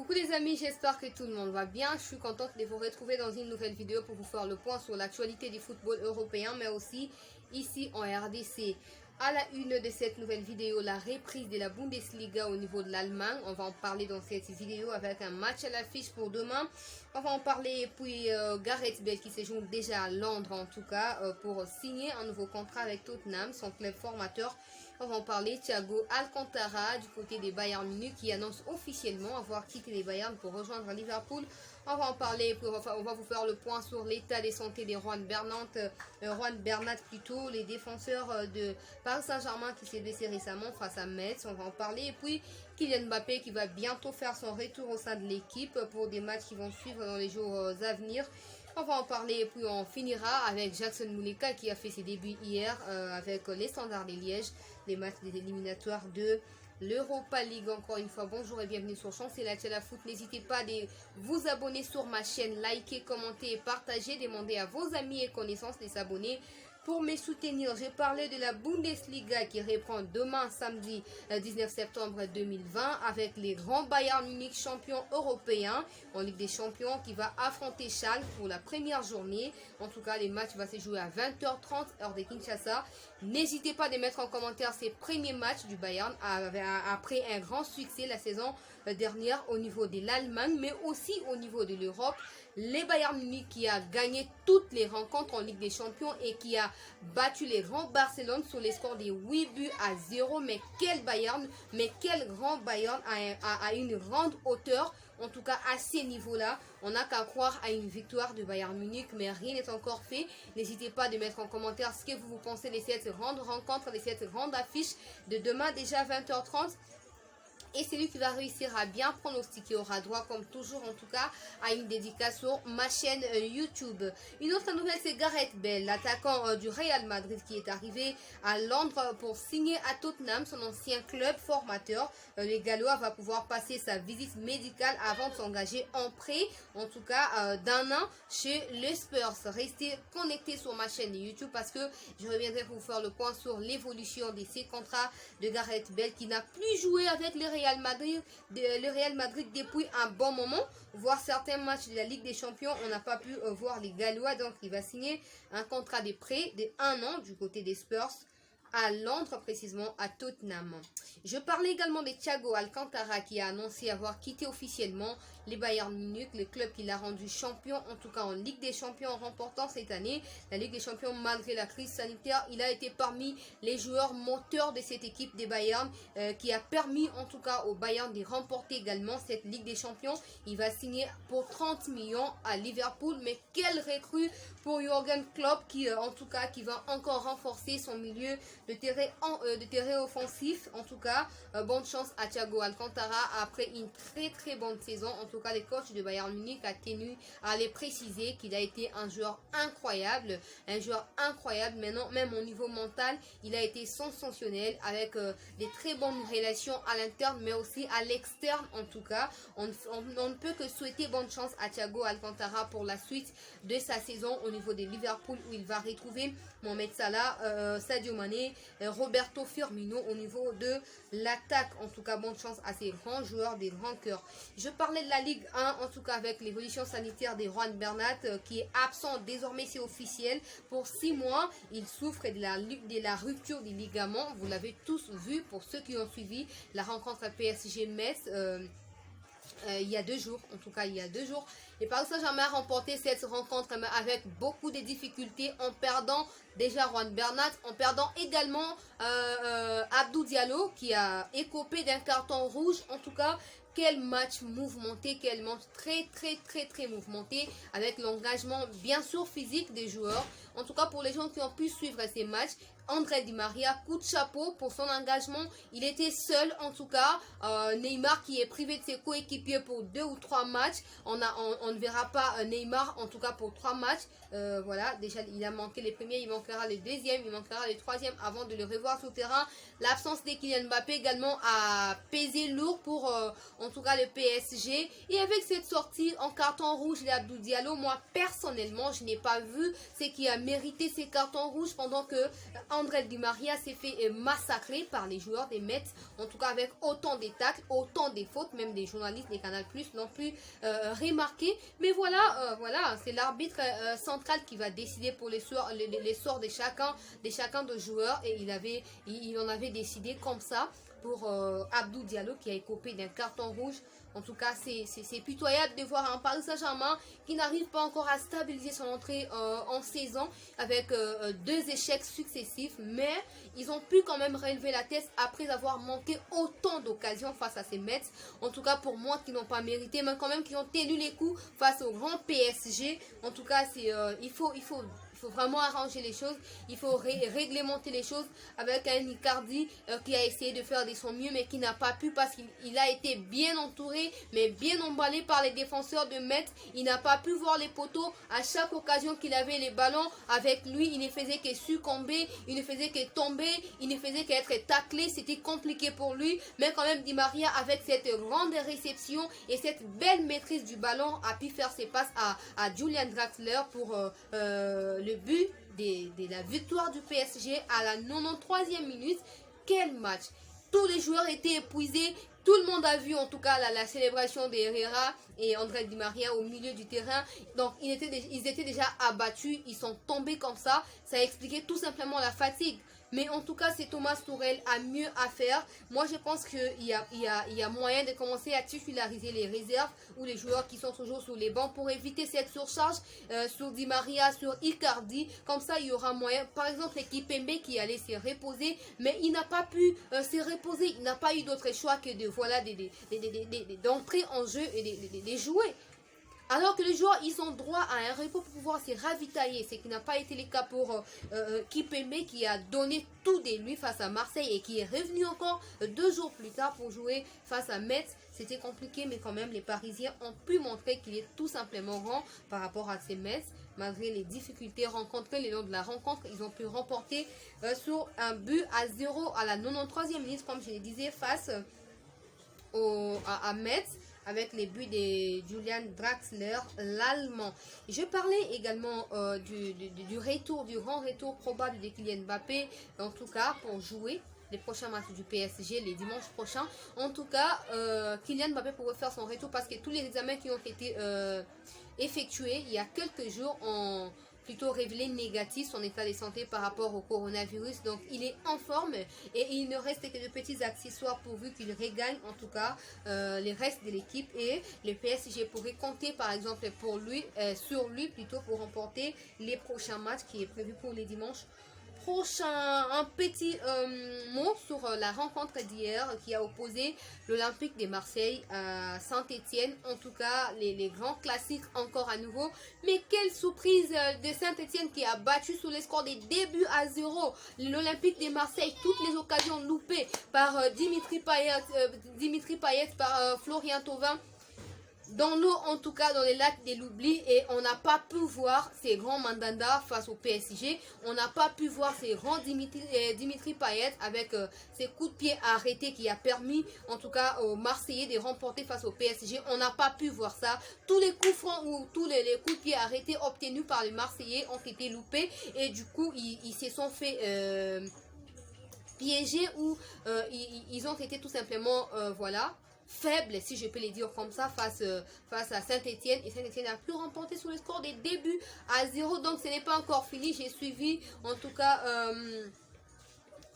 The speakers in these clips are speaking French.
Coucou les amis, j'espère que tout le monde va bien. Je suis contente de vous retrouver dans une nouvelle vidéo pour vous faire le point sur l'actualité du football européen, mais aussi ici en RDC. À la une de cette nouvelle vidéo, la reprise de la Bundesliga au niveau de l'Allemagne. On va en parler dans cette vidéo avec un match à l'affiche pour demain. On va en parler puis Gareth Bale qui se joue déjà à Londres en tout cas pour signer un nouveau contrat avec Tottenham, son club formateur. On va en parler Thiago Alcantara du côté des Bayern Munich qui annonce officiellement avoir quitté les Bayern pour rejoindre Liverpool. On va en parler, on va vous faire le point sur l'état de santé de Juan Bernat plutôt, les défenseurs de Paris Saint-Germain qui s'est blessé récemment face à Metz. On va en parler et puis Kylian Mbappé qui va bientôt faire son retour au sein de l'équipe pour des matchs qui vont suivre dans les jours à venir. On va en parler et puis on finira avec Jackson Muleka qui a fait ses débuts hier avec les Standards de Liège, les matchs des éliminatoires de l'Europa League. Encore une fois, bonjour et bienvenue sur Chance et la Foot. N'hésitez pas à vous abonner sur ma chaîne, liker, commenter et partager. Demandez à vos amis et connaissances de s'abonner pour me soutenir. J'ai parlé de la Bundesliga qui reprend demain samedi 19 septembre 2020 avec les grands Bayern Munich champions européens en Ligue des Champions qui va affronter Schalke pour la première journée. En tout cas, les matchs vont se jouer à 20h30 heure de Kinshasa. N'hésitez pas à mettre en commentaire ces premiers matchs du Bayern après un grand succès la saison dernière au niveau de l'Allemagne mais aussi au niveau de l'Europe. Les Bayern Munich qui a gagné toutes les rencontres en Ligue des Champions et qui a battu les grands Barcelone sur les scores de 8-0. Mais quel Bayern, mais quel grand Bayern a une grande hauteur. En tout cas, à ces niveaux-là, on n'a qu'à croire à une victoire de Bayern Munich, mais rien n'est encore fait. N'hésitez pas à mettre en commentaire ce que vous pensez de cette grande rencontre, de cette grande affiche de demain déjà 20h30. Et celui qui va réussir à bien pronostiquer aura droit, comme toujours en tout cas, à une dédicace sur ma chaîne YouTube. Une autre nouvelle, c'est Gareth Bale, l'attaquant du Real Madrid qui est arrivé à Londres pour signer à Tottenham, son ancien club formateur. Le Gallois va pouvoir passer sa visite médicale avant de s'engager en prêt, en tout cas d'un an chez les Spurs. Restez connectés sur ma chaîne YouTube parce que je reviendrai pour vous faire le point sur l'évolution de ces contrats de Gareth Bale qui n'a plus joué avec le Real Madrid depuis un bon moment, voire certains matchs de la Ligue des Champions, on n'a pas pu voir les Gallois, donc il va signer un contrat de prêt de 1 an du côté des Spurs à Londres, précisément à Tottenham. Je parlais également de Thiago Alcantara qui a annoncé avoir quitté officiellement les Bayern Munich, le club qui l'a rendu champion, en tout cas en Ligue des Champions en remportant cette année la Ligue des Champions malgré la crise sanitaire. Il a été parmi les joueurs moteurs de cette équipe des Bayern qui a permis en tout cas au Bayern de remporter également cette Ligue des Champions. Il va signer pour 30 millions à Liverpool, mais quelle recrue pour Jürgen Klopp qui en tout cas qui va encore renforcer son milieu de terrain offensif. En tout cas, bonne chance à Thiago Alcantara après une très bonne saison. En tout cas, les coachs de Bayern Munich a tenu à les préciser qu'il a été un joueur incroyable. Maintenant, même au niveau mental, il a été sensationnel avec des très bonnes relations à l'interne, mais aussi à l'externe. En tout cas, on ne peut que souhaiter bonne chance à Thiago Alcantara pour la suite de sa saison au niveau de Liverpool où il va retrouver Mohamed Salah, Sadio Mané, Roberto Firmino au niveau de l'attaque. En tout cas, bonne chance à ces grands joueurs, des grands cœurs. Je parlais de la Ligue 1, en tout cas avec l'évolution sanitaire de Juan Bernat qui est absent désormais, c'est officiel, pour 6 mois. Il souffre de la rupture des ligaments. Vous l'avez tous vu pour ceux qui ont suivi la rencontre PSG-Metz. Il y a 2 jours, en tout cas il y a 2 jours. Et Paris Saint-Germain a remporté cette rencontre avec beaucoup de difficultés en perdant déjà Juan Bernat, en perdant également Abdou Diallo qui a écopé d'un carton rouge. En tout cas, quel match mouvementé, quel match très mouvementé avec l'engagement bien sûr physique des joueurs. En tout cas, pour les gens qui ont pu suivre ces matchs, André Di Maria, coup de chapeau pour son engagement. Il était seul en tout cas. Neymar qui est privé de ses coéquipiers pour 2 ou 3 matchs. On ne verra pas Neymar en tout cas pour 3 matchs. Voilà, déjà il a manqué les premiers, il manquera les deuxièmes, il manquera les troisièmes avant de le revoir sur le terrain. L'absence de Kylian Mbappé également a pesé lourd pour en tout cas le PSG. Et avec cette sortie en carton rouge d'Abdou Diallo, moi personnellement je n'ai pas vu ce qui a mérité ces cartons rouges pendant que André Di Maria s'est fait massacrer par les joueurs des Mets, en tout cas avec autant des tacles, autant des fautes, même des journalistes des Canal+ l'ont pu remarquer. Mais voilà, voilà, c'est l'arbitre central qui va décider pour les sorts de chacun de joueurs, et il en avait décidé comme ça pour Abdou Diallo qui a écopé d'un carton rouge. En tout cas, c'est pitoyable de voir un Paris Saint-Germain qui n'arrive pas encore à stabiliser son entrée en saison avec 2 échecs successifs. Mais ils ont pu quand même relever la tête après avoir manqué autant d'occasions face à ces Mets. En tout cas, pour moi, qui n'ont pas mérité, mais quand même qui ont tenu les coups face au grand PSG. En tout cas, il faut vraiment arranger les choses, il faut réglementer les choses avec un Icardi qui a essayé de faire de son mieux mais qui n'a pas pu parce qu'il a été bien entouré mais bien emballé par les défenseurs de Metz. Il n'a pas pu voir les poteaux à chaque occasion qu'il avait les ballons avec lui. Il ne faisait que succomber, il ne faisait que tomber, il ne faisait qu'être taclé. C'était compliqué pour lui, mais quand même Di Maria avec cette grande réception et cette belle maîtrise du ballon a pu faire ses passes à Julian Draxler pour le but de la victoire du PSG à la 93e minute. Quel match! Tous les joueurs étaient épuisés. Tout le monde a vu en tout cas la célébration d'Herrera et André Di Maria au milieu du terrain. Donc ils étaient déjà abattus. Ils sont tombés comme ça. Ça a expliqué tout simplement la fatigue. Mais en tout cas, c'est Thomas Tuchel a mieux à faire. Moi, je pense qu'il y a moyen de commencer à titulariser les réserves ou les joueurs qui sont toujours sur les bancs pour éviter cette surcharge sur Di Maria, sur Icardi. Comme ça, il y aura moyen. Par exemple, l'équipe Pembe qui allait se reposer, mais il n'a pas pu se reposer. Il n'a pas eu d'autre choix que d'entrer en jeu et de jouer. Alors que les joueurs, ils ont droit à un repos pour pouvoir se ravitailler. Ce qui n'a pas été le cas pour Kimpembe qui a donné tout de lui face à Marseille et qui est revenu encore 2 jours plus tard pour jouer face à Metz. C'était compliqué, mais quand même, les Parisiens ont pu montrer qu'il est tout simplement grand par rapport à ces Metz. Malgré les difficultés rencontrées le long de la rencontre, ils ont pu remporter sur un but à 0 à la 93e minute, comme je le disais, face à Metz, avec les buts de Julian Draxler, l'Allemand. Je parlais également du retour, du grand retour probable de Kylian Mbappé, en tout cas pour jouer les prochains matchs du PSG les dimanches prochains. En tout cas, Kylian Mbappé pourrait faire son retour parce que tous les examens qui ont été effectués il y a quelques jours ont plutôt révélé négatif son état de santé par rapport au coronavirus. Donc il est en forme et il ne reste que de petits accessoires pourvu qu'il regagne en tout cas les restes de l'équipe, et le PSG pourrait compter par exemple sur lui plutôt pour remporter les prochains matchs qui est prévu pour les dimanches prochains. Un petit mot sur la rencontre d'hier qui a opposé l'Olympique de Marseille à Saint-Etienne. En tout cas, les grands classiques encore à nouveau. Mais quelle surprise de Saint-Etienne qui a battu sous les scores des débuts à 0. L'Olympique de Marseille, toutes les occasions loupées par Dimitri Payet, par Florian Thauvin. Dans l'eau, en tout cas dans les lacs de l'oubli, et on n'a pas pu voir ces grands Mandanda face au PSG. On n'a pas pu voir ces grands Dimitri Payet avec ses coups de pied arrêtés qui a permis en tout cas aux Marseillais de remporter face au PSG. On n'a pas pu voir ça. Tous les coups francs ou tous les coups de pied arrêtés obtenus par les Marseillais ont été loupés, et du coup ils se sont fait piéger, ou ils ont été tout simplement voilà, faible, si je peux le dire comme ça, face à Saint-Etienne. Et Saint-Etienne a pu remporter sur le score des débuts à 0. Donc ce n'est pas encore fini. J'ai suivi en tout cas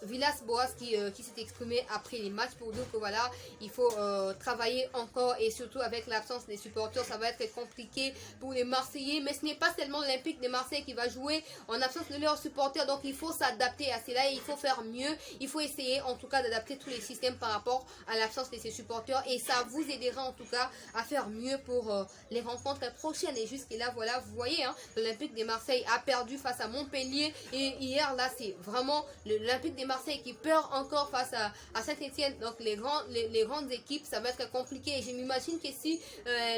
Villas-Boas qui s'est exprimé après les matchs pour dire que voilà, il faut travailler encore, et surtout avec l'absence des supporters, ça va être compliqué pour les Marseillais. Mais ce n'est pas seulement l'Olympique de Marseille qui va jouer en absence de leurs supporters, donc il faut s'adapter à cela et il faut faire mieux. Il faut essayer en tout cas d'adapter tous les systèmes par rapport à l'absence de ces supporters, et ça vous aidera en tout cas à faire mieux pour les rencontres prochaines. Et jusque-là, voilà, vous voyez, hein, l'Olympique de Marseille a perdu face à Montpellier, et hier là c'est vraiment l'Olympique de Marseille qui perd encore face à Saint-Etienne. Donc les grandes équipes, ça va être compliqué. Et je m'imagine que si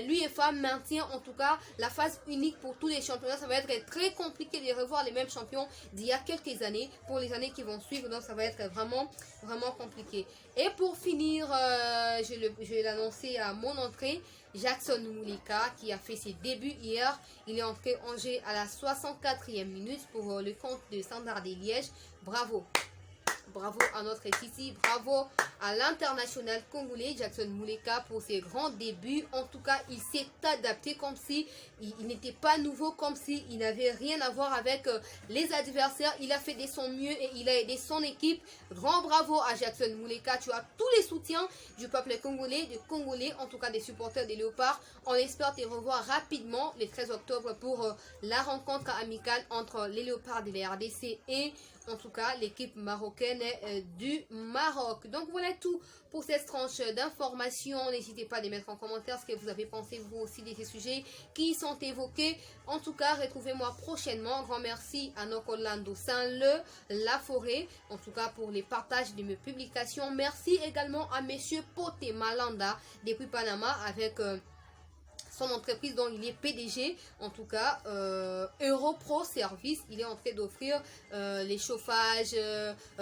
l'UEFA maintient en tout cas la phase unique pour tous les championnats, ça va être très compliqué de revoir les mêmes champions d'il y a quelques années pour les années qui vont suivre. Donc ça va être vraiment compliqué. Et pour finir, je vais l'annoncer à mon entrée, Jackson Muleka qui a fait ses débuts hier. Il est entré en jeu à la 64e minute pour le compte de Standard de Liège. Bravo! Bravo à notre Titi, bravo à l'international congolais Jackson Muleka pour ses grands débuts. En tout cas, il s'est adapté comme si il n'était pas nouveau, comme si il n'avait rien à voir avec les adversaires. Il a fait de son mieux et il a aidé son équipe. Grand bravo à Jackson Muleka. Tu as tous les soutiens du peuple congolais, des Congolais, en tout cas des supporters des Léopards. On espère te revoir rapidement le 13 octobre pour la rencontre amicale entre les Léopards de la RDC et en tout cas l'équipe marocaine du Maroc. Donc voilà tout pour cette tranche d'informations. N'hésitez pas à les mettre en commentaire ce que vous avez pensé vous aussi de ces sujets qui sont évoqués. En tout cas, retrouvez-moi prochainement. Grand merci à Nocolando Saint-Le, La Forêt, en tout cas pour les partages de mes publications. Merci également à Monsieur Pote Malanda depuis Panama avec son entreprise dont il est PDG, en tout cas Europro Service. Il est en train d'offrir les chauffages,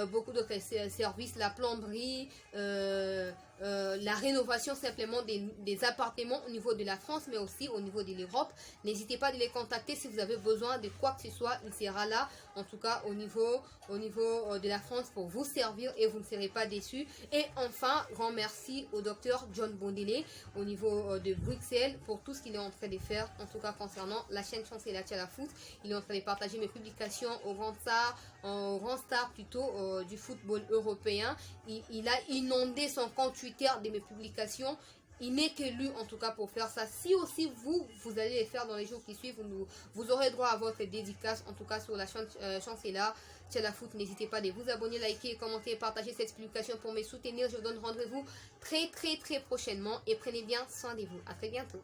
beaucoup d'autres services, la plomberie, la rénovation simplement des appartements au niveau de la France, mais aussi au niveau de l'Europe. N'hésitez pas à les contacter si vous avez besoin de quoi que ce soit. Il sera là, en tout cas au niveau de la France pour vous servir et vous ne serez pas déçus. Et enfin, grand merci au docteur John Bondele au niveau de Bruxelles pour tout ce qu'il est en train de faire, en tout cas concernant la chaîne Chancela Tchala Foot. Il est en train de partager mes publications aux grands stars plutôt du football européen. Il a inondé son compte Twitter de mes publications. Il n'est que lui en tout cas pour faire ça. Si aussi vous allez les faire dans les jours qui suivent, vous aurez droit à votre dédicace en tout cas sur la Chancela Tchala Foot. N'hésitez pas à vous abonner, liker, commenter, partager cette publication pour me soutenir. Je vous donne rendez-vous très prochainement et prenez bien soin de vous. À très bientôt.